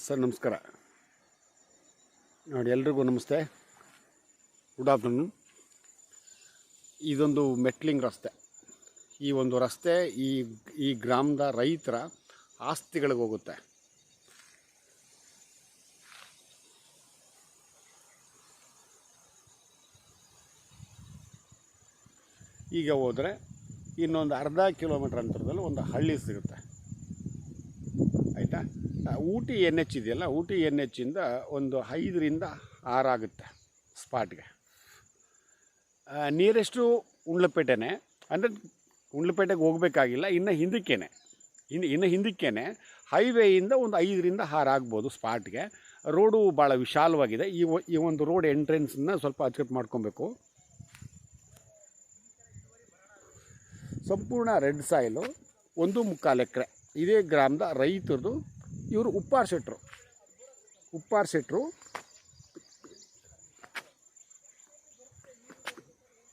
Sir ನಮಸ್ಕಾರ. ನೋಡಿ, ಎಲ್ರಿಗೂ ನಮಸ್ತೆ, ಗುಡ್ ಆಫ್ಟರ್ನೂನ್. ಇದೊಂದು ಮೆಟ್ಲಿಂಗ್ ರಸ್ತೆ. ಈ ಒಂದು ರಸ್ತೆ ಈ ಗ್ರಾಮದ ರೈತರ ಆಸ್ತಿಗಳಿಗೆ ಹೋಗುತ್ತೆ. ಈಗ ಹೋದರೆ ಇನ್ನೊಂದು ಅರ್ಧ ಕಿಲೋಮೀಟ್ರ್ ಅಂತರದಲ್ಲಿ ಒಂದು ಹಳ್ಳಿ ಸಿಗುತ್ತೆ. ಆಯಿತಾ? ಊಟಿ NH ಇದೆಯಲ್ಲ, ಊಟಿ NHಯಿಂದ ಒಂದು 5ರಿಂದ 6 ಆಗುತ್ತೆ ಸ್ಪಾಟ್ಗೆ. ನಿಯರೆಸ್ಟು ಉಂಡ್ಲಪೇಟೆನೇ, ಅಂದರೆ ಉಂಡ್ಲಪೇಟೆಗೆ ಹೋಗಬೇಕಾಗಿಲ್ಲ, ಇನ್ನು ಹಿಂದಕ್ಕೇನೆ ಹೈವೇಯಿಂದ ಒಂದು 5ರಿಂದ 6 ಆಗ್ಬೋದು ಸ್ಪಾಟ್ಗೆ. ರೋಡು ಭಾಳ ವಿಶಾಲವಾಗಿದೆ. ಈ ಒಂದು ರೋಡ್ ಎಂಟ್ರೆನ್ಸನ್ನ ಸ್ವಲ್ಪ ಅಚ್ಚುಕಟ್ಟು ಮಾಡ್ಕೊಬೇಕು. ಸಂಪೂರ್ಣ ರೆಡ್ ಸಾಯಿಲು, 1.25 ಎಕರೆ. ಇದೇ ಗ್ರಾಮದ ರೈತರದು. ಇವರು ಉಪ್ಪಾರ್ ಶೆಟ್ಟರು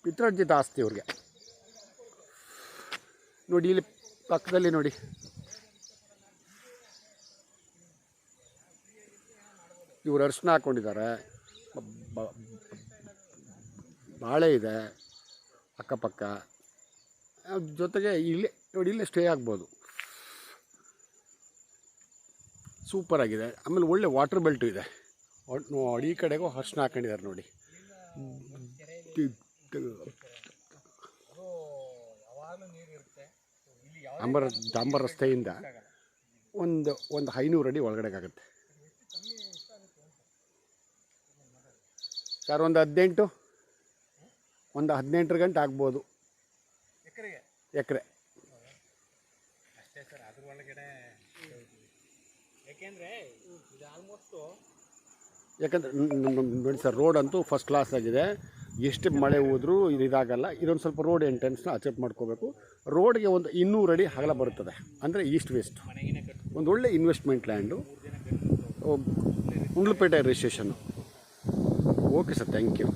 ಪಿತ್ರಾರ್ಜಿತ ಆಸ್ತಿ ಇವ್ರಿಗೆ. ನೋಡಿ, ಇಲ್ಲಿ ಪಕ್ಕದಲ್ಲಿ ನೋಡಿ, ಇವರು ಅರಿಶಿನ ಹಾಕ್ಕೊಂಡಿದ್ದಾರೆ, ಬಾಳೆ ಇದೆ ಅಕ್ಕಪಕ್ಕ. ಜೊತೆಗೆ ಇಲ್ಲೇ ನೋಡಿ, ಇಲ್ಲೇ ಸ್ಟೇ ಆಗ್ಬೋದು. ಸೂಪರ್ ಆಗಿದೆ. ಆಮೇಲೆ ಒಳ್ಳೆ ವಾಟರ್ ಬೆಲ್ಟು ಇದೆ ನೋಡಿ. ಈ ಕಡೆಗೂ ಅರಿಶಿನ ಹಾಕೊಂಡಿದ್ದಾರೆ ನೋಡಿ. ಡಾಂಬರ್ ರಸ್ತೆಯಿಂದ ಒಂದು 500 ಅಡಿ ಒಳಗಡೆಗಾಗುತ್ತೆ ಸರ್. ಒಂದು 18 ಗಂಟೆ ಆಗ್ಬೋದು ಎಕರೆ ಅಷ್ಟೇ ಸರ್. ಅದ್ರ ಒಳಗಡೆ ಯಾಕಂದರೆ ನೋಡಿ ಸರ್, ರೋಡ್ ಅಂತೂ ಫಸ್ಟ್ ಕ್ಲಾಸ್ ಆಗಿದೆ. ಎಷ್ಟು ಮಳೆ ಹೋದ್ರೂ ಇದಾಗಲ್ಲ. ಇದೊಂದು ಸ್ವಲ್ಪ ರೋಡ್ ಎಂಟ್ರೆನ್ಸ್ನ ಅಚೆಪ್ಟ್ ಮಾಡ್ಕೋಬೇಕು. ರೋಡ್ಗೆ ಒಂದು 200 ಅಡಿ ಅಗಲ ಬರುತ್ತದೆ, ಅಂದರೆ ಈಸ್ಟ್ ವೆಸ್ಟ್. ಒಂದು ಒಳ್ಳೆ investment land, Undlapete registration. Okay sir, thank you.